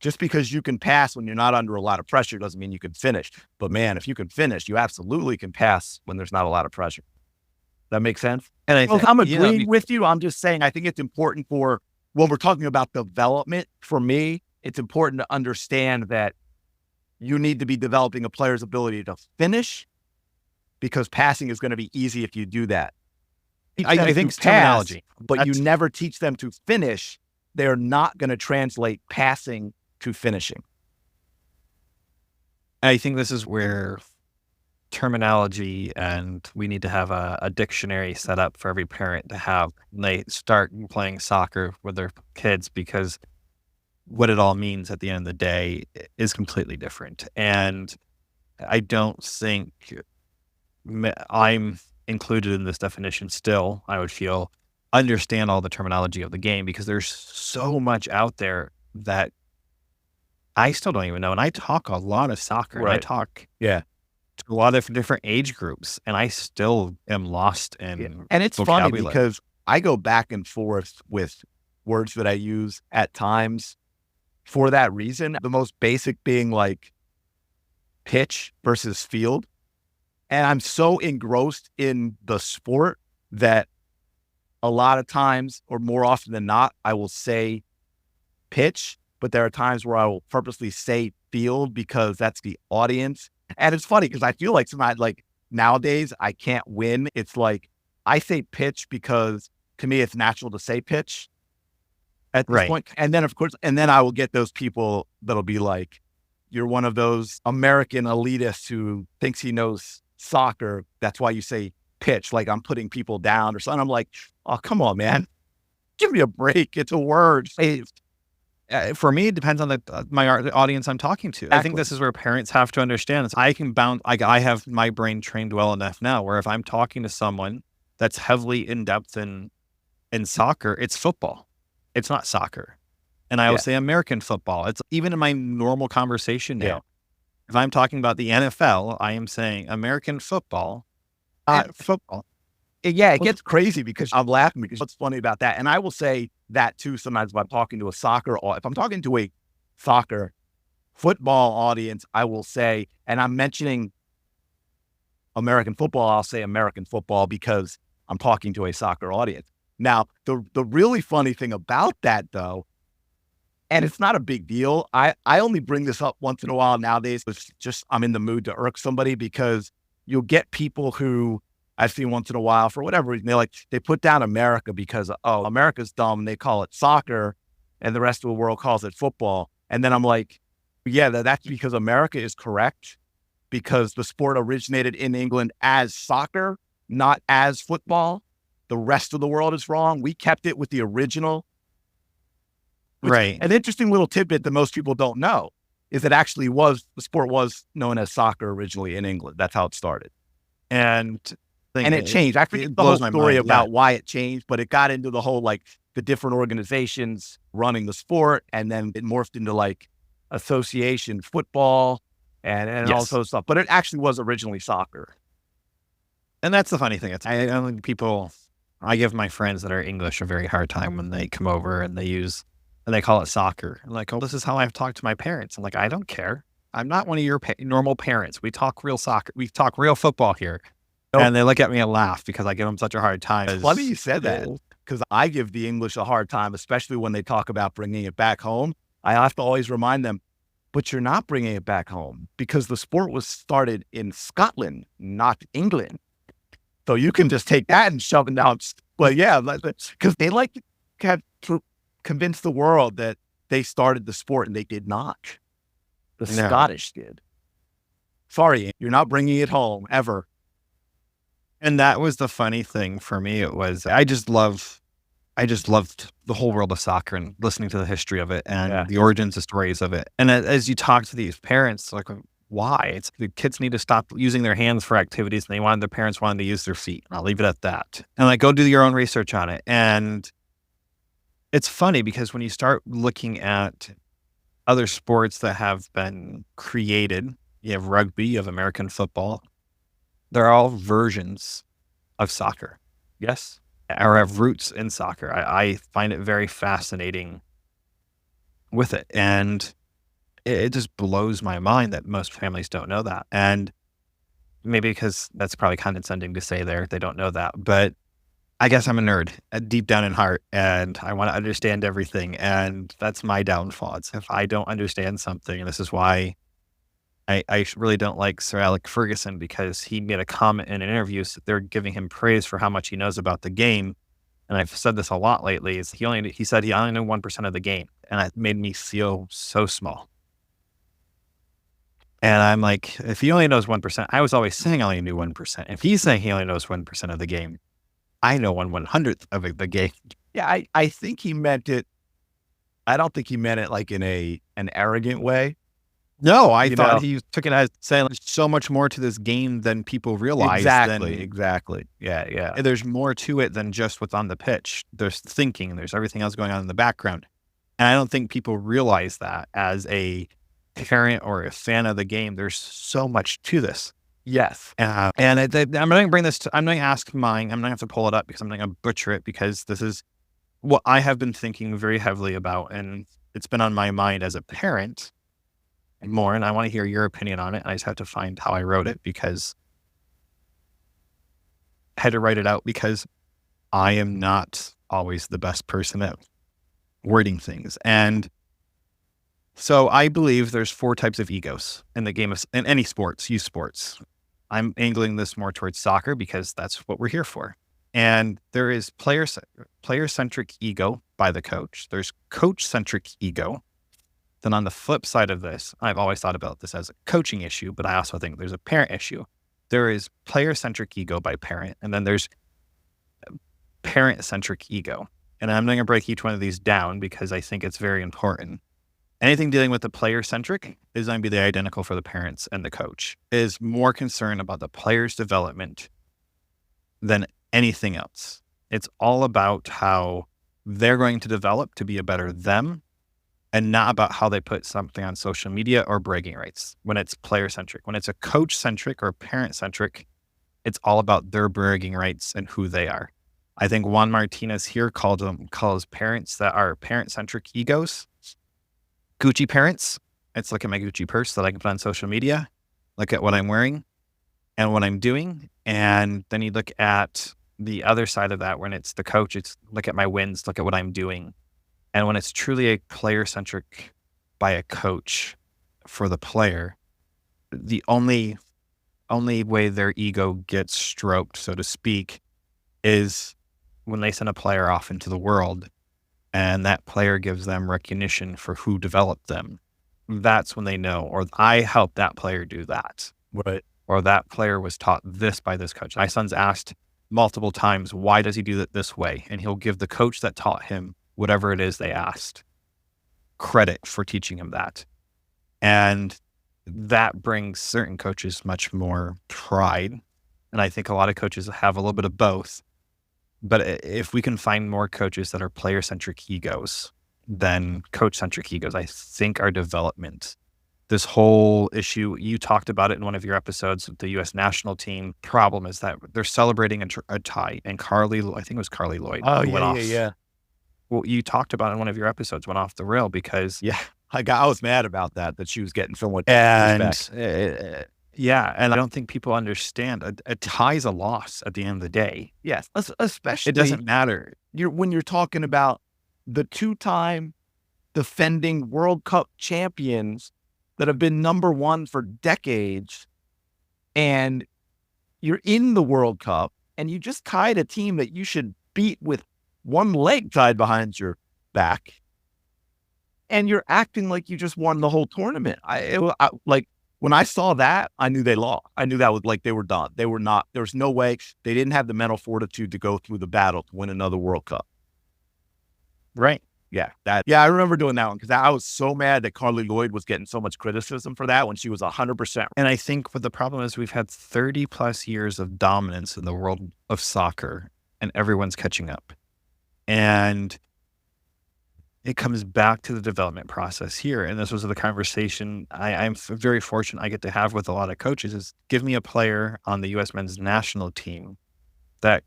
Just because you can pass when you're not under a lot of pressure doesn't mean you can finish. But man, if you can finish, you absolutely can pass when there's not a lot of pressure. That makes sense? And I'm agreeing with you. I'm just saying, I think it's important for, when we're talking about development, for me, it's important to understand that you need to be developing a player's ability to finish, because passing is going to be easy if you do that. I think it's terminology, but you never teach them to finish. They're not going to translate passing to finishing. I think this is where terminology, and we need to have a dictionary set up for every parent to have when they start playing soccer with their kids, because what it all means at the end of the day is completely different. And I don't think I'm included in this definition still. I would feel understand all the terminology of the game, because there's so much out there that I still don't even know. And I talk a lot of soccer, and I talk to a lot of different age groups, and I still am lost in And it's funny because I go back and forth with words that I use at times for that reason. The most basic being like pitch versus field. And I'm so engrossed in the sport that a lot of times, or more often than not, I will say pitch, but there are times where I will purposely say field because that's the audience. And it's funny because I feel like sometimes, like nowadays, I can't win. It's like I say pitch because to me, it's natural to say pitch at this point. And then, of course, I will get those people that'll be like, you're one of those American elitists who thinks he knows soccer. That's why you say pitch, like I'm putting people down or something. I'm like, oh, come on, man. Give me a break. It's a word. For me, it depends on the audience I'm talking to. Exactly. I think this is where parents have to understand. I can bounce. I have my brain trained well enough now where if I'm talking to someone that's heavily in depth in soccer, it's football. It's not soccer. And I will say American football. It's even in my normal conversation now. If I'm talking about the NFL, I am saying American football, football. It gets crazy because I'm laughing because what's funny about that. And I will say that too sometimes if I'm talking to if I'm talking to a soccer football audience, I will say, and I'm mentioning American football, I'll say American football because I'm talking to a soccer audience. Now, the really funny thing about that though, and it's not a big deal. I only bring this up once in a while nowadays. It's just I'm in the mood to irk somebody because you'll get people who I've seen once in a while for whatever reason. They put down America because, America's dumb. They call it soccer and the rest of the world calls it football. And then I'm like, Yeah, that's because America is correct, because the sport originated in England as soccer, not as football. The rest of the world is wrong. We kept it with the original. Which, Right. an interesting little tidbit that most people don't know is that actually the sport was known as soccer originally in England. That's how it started. And It changed. I forget it the whole blows my story mind. Yeah. about why it changed, but it got into the whole, like, the different organizations running the sport, and then it morphed into like association football and all Yes. sorts of stuff. But it actually was originally soccer. And that's the funny thing. I don't think I give my friends that are English a very hard time when they come over and they call it soccer. I'm like, oh, this is how I've talked to my parents. I'm like, I don't care. I'm not one of your normal parents. We talk real soccer. We talk real football here. Nope. And they look at me and laugh because I give them such a hard time. It's funny you said that, because I give the English a hard time, especially when they talk about bringing it back home. I have to always remind them, but you're not bringing it back home, because the sport was started in Scotland, not England. So you can just take that and shove it down. But yeah, because they like to convince the world that they started the sport, and they did not. The Scottish did. Sorry, you're not bringing it home ever. And that was the funny thing for me. It was, I just loved the whole world of soccer and listening to the history of it and the origins, the stories of it. And as you talk to these parents, like, why? It's the kids need to stop using their hands for activities, and their parents wanted to use their feet. I'll leave it at that. And like, go do your own research on it. And it's funny because when you start looking at other sports that have been created, you have rugby, you have American football. They're all versions of soccer. Yes. Or have roots in soccer. I find it very fascinating with it. And it just blows my mind that most families don't know that. And maybe because that's probably condescending to say they don't know that. But I guess I'm a nerd deep down in heart, and I want to understand everything. And that's my downfall. It's if I don't understand something, and this is why I really don't like Sir Alex Ferguson, because he made a comment in an interview. So they're giving him praise for how much he knows about the game. And I've said this a lot lately, is he said he only knew 1% of the game. And it made me feel so small. And I'm like, if he only knows 1%, I was always saying I only knew 1%. If he's saying he only knows 1% of the game, I know 1/100th of the game. Yeah, I think he meant it. I don't think he meant it like in an arrogant way. No, I thought he took it as saying there's so much more to this game than people realize. Exactly. Yeah. There's more to it than just what's on the pitch. There's thinking, there's everything else going on in the background. And I don't think people realize that as a parent or a fan of the game. There's so much to this. Yes. I'm going to bring this I'm going to ask mine. I'm going to have to pull it up because I'm going to butcher it, because this is what I have been thinking very heavily about. And it's been on my mind as a parent more, and I want to hear your opinion on it. I just have to find how I wrote it, because I had to write it out because I am not always the best person at wording things. And so I believe there's 4 types of egos in the game in any sports, youth sports. I'm angling this more towards soccer because that's what we're here for. And there is player-centric ego by the coach. There's coach-centric ego. Then on the flip side of this, I've always thought about this as a coaching issue, but I also think there's a parent issue. There is player-centric ego by parent, and then there's parent-centric ego. And I'm going to break each one of these down because I think it's very important. Anything dealing with the player-centric is going to be the identical for the parents and the coach. Is more concerned about the player's development than anything else. It's all about how they're going to develop to be a better them, and not about how they put something on social media or bragging rights when it's player-centric. When it's a coach-centric or parent-centric, it's all about their bragging rights and who they are. I think Juan Martinez here calls parents that are parent-centric egos Gucci parents. It's look at my Gucci purse that I can put on social media, look at what I'm wearing and what I'm doing. And then you look at the other side of that when it's the coach, it's look at my wins, look at what I'm doing. And when it's truly a player-centric by a coach for the player, the only way their ego gets stroked, so to speak, is when they send a player off into the world and that player gives them recognition for who developed them. that's when they know, or I helped that player do that, Right. or that player was taught this by this coach. My son's asked multiple times, why does he do it this way? And he'll give the coach that taught him whatever it is they asked credit for teaching him that. And that brings certain coaches much more pride. And I think a lot of coaches have a little bit of both. But if we can find more coaches that are player-centric egos than coach-centric egos, I think our development, this whole issue, you talked about it in one of your episodes with the U.S. national team, problem is that they're celebrating a tie. And I think it was Carly Lloyd who went off. Yeah. Well, you talked about in one of your episodes, went off the rail because Yeah. I was mad about that she was getting so much and respect. and I don't think people understand a tie is a loss at the end of the day. Yes, especially It doesn't matter. when you're talking about the 2-time defending World Cup champions that have been number one for decades, and you're in the World Cup and you just tied a team that you should beat with one leg tied behind your back, and you're acting like you just won the whole tournament. Like when I saw that, I knew they lost. I knew that was like they were done. They were not. There was no way they didn't have the mental fortitude to go through the battle to win another World Cup. Right. Yeah, I remember doing that one because I was so mad that Carly Lloyd was getting so much criticism for that when she was 100%. And I think what the problem is, we've had 30 plus years of dominance in the world of soccer, and everyone's catching up. And it comes back to the development process here. And this was the conversation I'm very fortunate I get to have with a lot of coaches is give me a player on the U.S. men's national team that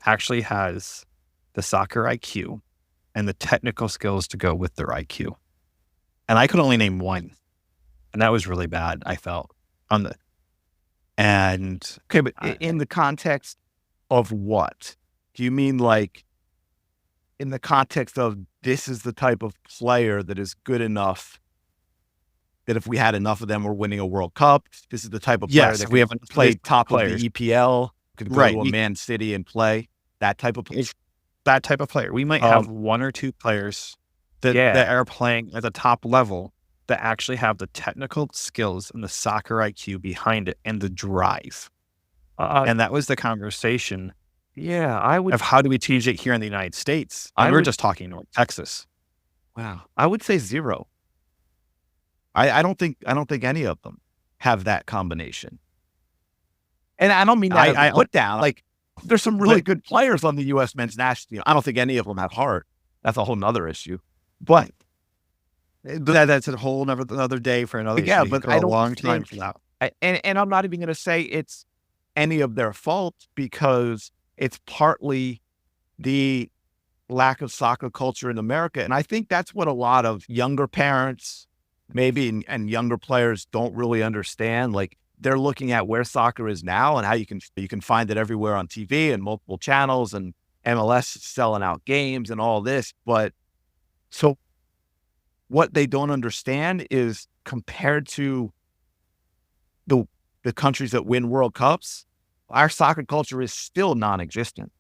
actually has the soccer IQ and the technical skills to go with their IQ. And I could only name one. And that was really bad, I felt. Okay, but in the context of what? Do you mean like in the context of this is the type of player that is good enough that if we had enough of them, we're winning a World Cup? This is the type of player that we haven't played top players. of the EPL, could go to a Man City and play. That type of player. That type of player. We might have one or two players that are playing at the top level that actually have the technical skills and the soccer IQ behind it and the drive. And that was the conversation. Yeah, I would. Of how do we teach it here in the United States? And we're just talking North Texas. Wow, I would say zero. I don't think any of them have that combination. And I don't mean that as a put down. Like there's some really good players on the U.S. men's national team. I don't think any of them have heart. That's a whole nother issue. But that's a whole another day for another. Yeah, but I don't a long time for that. And I'm not even going to say it's any of their fault because it's partly the lack of soccer culture in America. And I think that's what a lot of younger parents maybe and younger players don't really understand. Like they're looking at where soccer is now and how you can find it everywhere on TV and multiple channels and MLS selling out games and all this. But so what they don't understand is compared to the countries that win World Cups, our soccer culture is still non-existent.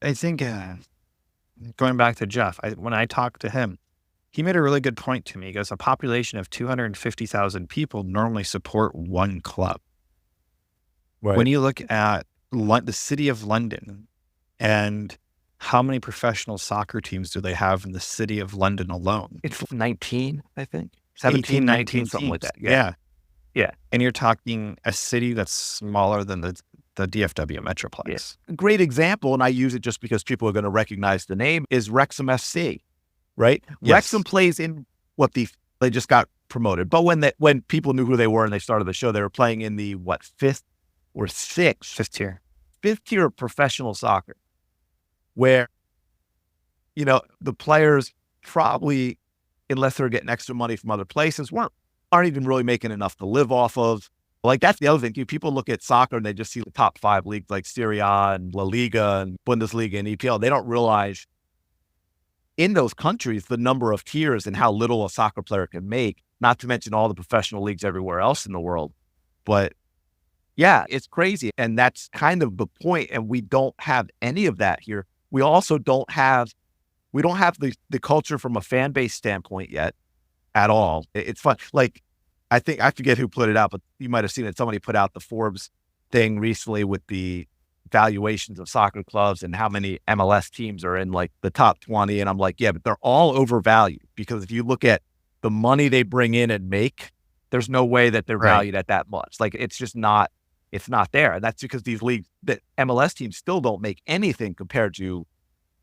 I think going back to Jeff, when I talked to him, he made a really good point to me. He goes, a population of 250,000 people normally support one club. Right. When you look at the city of London and how many professional soccer teams do they have in the city of London alone? It's 19, I think. 17, 19, something like that. Yeah. And you're talking a city that's smaller than the DFW Metroplex. Yes. A great example, and I use it just because people are going to recognize the name, is Wrexham FC, right? Yes. Wrexham plays in they just got promoted. But when people knew who they were and they started the show, they were playing in the, fifth or sixth? Fifth tier of professional soccer, where, the players probably, unless they're getting extra money from other places, aren't even really making enough to live off of. Like, that's the other thing. People look at soccer and they just see the top 5 leagues like Serie A and La Liga and Bundesliga and EPL. They don't realize in those countries the number of tiers and how little a soccer player can make, not to mention all the professional leagues everywhere else in the world. But yeah, it's crazy. And that's kind of the point. And we don't have any of that here. We also don't have the culture from a fan base standpoint yet at all. It's fun. Like, I forget who put it out, but you might have seen it. Somebody put out the Forbes thing recently with the valuations of soccer clubs and how many MLS teams are in like the top 20. And I'm like, yeah, but they're all overvalued, because if you look at the money they bring in and make, there's no way that they're valued at that much. Like, it's just not, it's not there. And that's because these leagues, the MLS teams still don't make anything compared to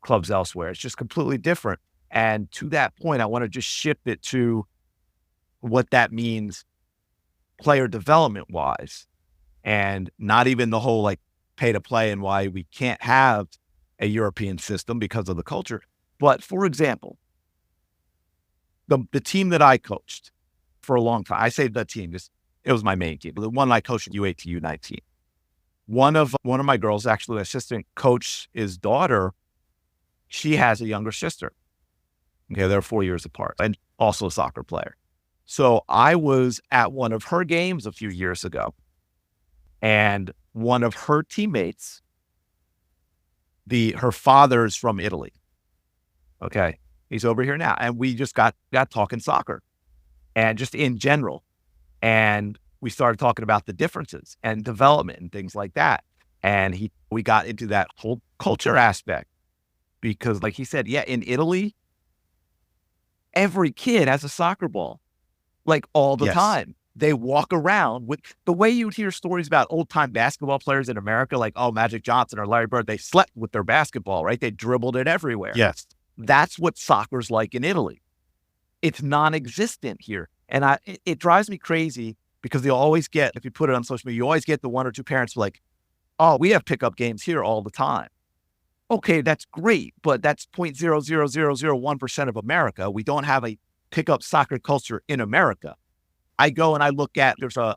clubs elsewhere. It's just completely different. And to that point, I want to just shift it to what that means player development wise, and not even the whole like pay to play and why we can't have a European system because of the culture. But for example, the team that I coached for a long time, I say the team, just it was my main team, the one I coached at U18, U19. One of my girls, actually, assistant coach, his daughter, she has a younger sister. Okay, they're 4 years apart, and also a soccer player. So I was at one of her games a few years ago, and one of her teammates, her father's from Italy. Okay, he's over here now, and we just got talking soccer, and just in general, and we started talking about the differences and development and things like that, and we got into that whole culture aspect, because, like he said, yeah, in Italy, every kid has a soccer ball, like all the time. They walk around with the way you'd hear stories about old time basketball players in America, like, oh, Magic Johnson or Larry Bird, they slept with their basketball, right? They dribbled it everywhere. Yes. That's what soccer's like in Italy. It's non-existent here. And it drives me crazy, because you'll always get, if you put it on social media, you always get the one or two parents like, oh, we have pickup games here all the time. Okay, that's great, but that's 0.00001% of America. We don't have a pickup soccer culture in America. I go and I look at, there's a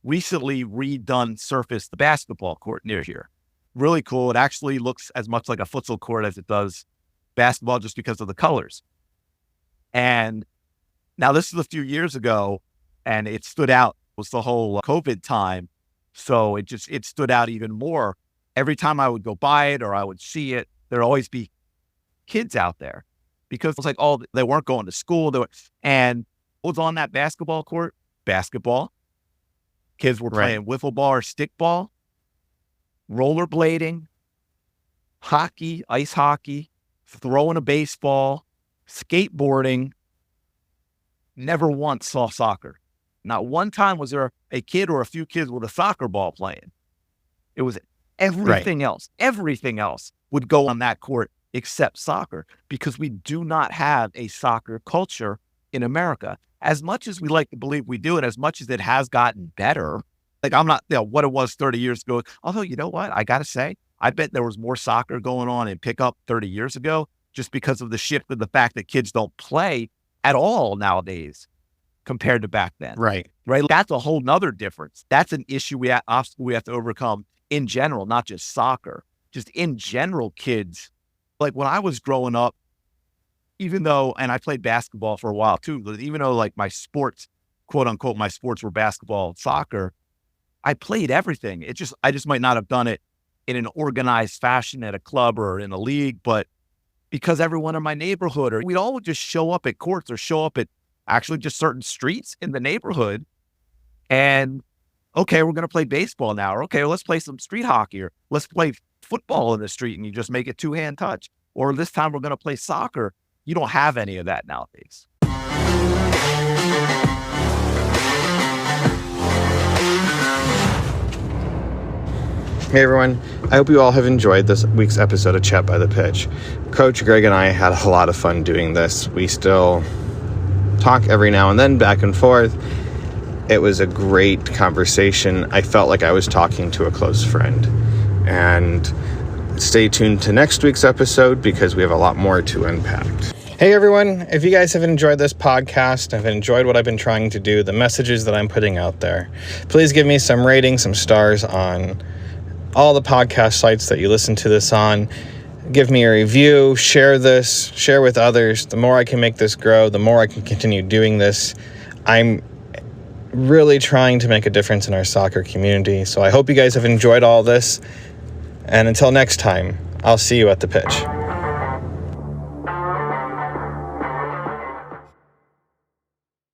recently redone surface, the basketball court near here. Really cool. It actually looks as much like a futsal court as it does basketball, just because of the colors. And now this is a few years ago, and it stood out. It was the whole COVID time. So it stood out even more. Every time I would go by it or I would see it, there'd always be kids out there, because it was like, oh, they weren't going to school. And what was on that basketball court? Basketball. Kids were playing wiffle ball or stick ball, rollerblading, hockey, ice hockey, throwing a baseball, skateboarding. Never once saw soccer. Not one time was there a kid or a few kids with a soccer ball playing. It was everything else. Everything else would go on that court except soccer, because we do not have a soccer culture in America. As much as we like to believe we do, and as much as it has gotten better, like, I'm not, what it was 30 years ago. Although, you know what? I got to say, I bet there was more soccer going on in pickup 30 years ago, just because of the shift of the fact that kids don't play at all nowadays compared to back then. Right. That's a whole nother difference. That's an issue we have to overcome in general, not just soccer, just in general. Kids, like when I was growing up, even though, and I played basketball for a while too, but even though like my sports, quote unquote, my sports were basketball and soccer, I played everything. I just might not have done it in an organized fashion at a club or in a league, but because everyone in my neighborhood, or we'd all just show up at courts or show up at actually just certain streets in the neighborhood, and okay, we're going to play baseball now. Or okay, well, let's play some street hockey, or let's play football in the street, and you just make it two-hand touch. Or this time we're going to play soccer. You don't have any of that nowadays. Hey everyone, I hope you all have enjoyed this week's episode of Chat by the Pitch. Coach Greg and I had a lot of fun doing this. We still talk every now and then, back and forth. It was a great conversation. I felt like I was talking to a close friend. And stay tuned to next week's episode, because we have a lot more to unpack. Hey everyone, if you guys have enjoyed this podcast, have enjoyed what I've been trying to do, the messages that I'm putting out there, please give me some ratings, some stars on all the podcast sites that you listen to this on. Give me a review, share this, share with others. The more I can make this grow, the more I can continue doing this. I'm really trying to make a difference in our soccer community. So I hope you guys have enjoyed all this. And until next time, I'll see you at the pitch.